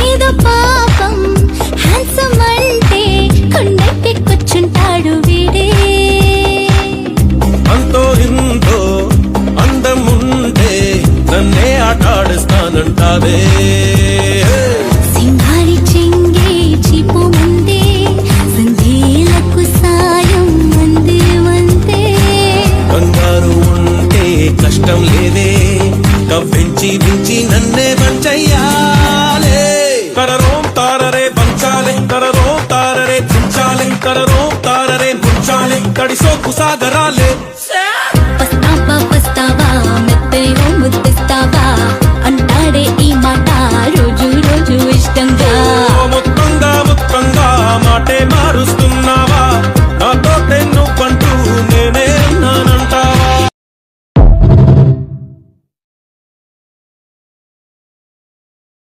ఏదో పాపం హ్యాండ్సమ్ అంటే కొండెక్కి కూర్చుంటాడు వీడే. అంతో ఇంతో అందముంటే నన్నే ఆటాడిస్తానంటావే. సింగారి చెంగే చీపు మందే సందేలకు సాయం మందే వందే. బంగారు ఉంటే కష్టం లేదే, కవ్వించి వించి నన్నే వంచయ్యాలే. తరరోం తారరే వంచాలే, తరరోం తారరే తుంచాలే, తరరోం తారరే ముంచాలే. తడిసోకు సాగరా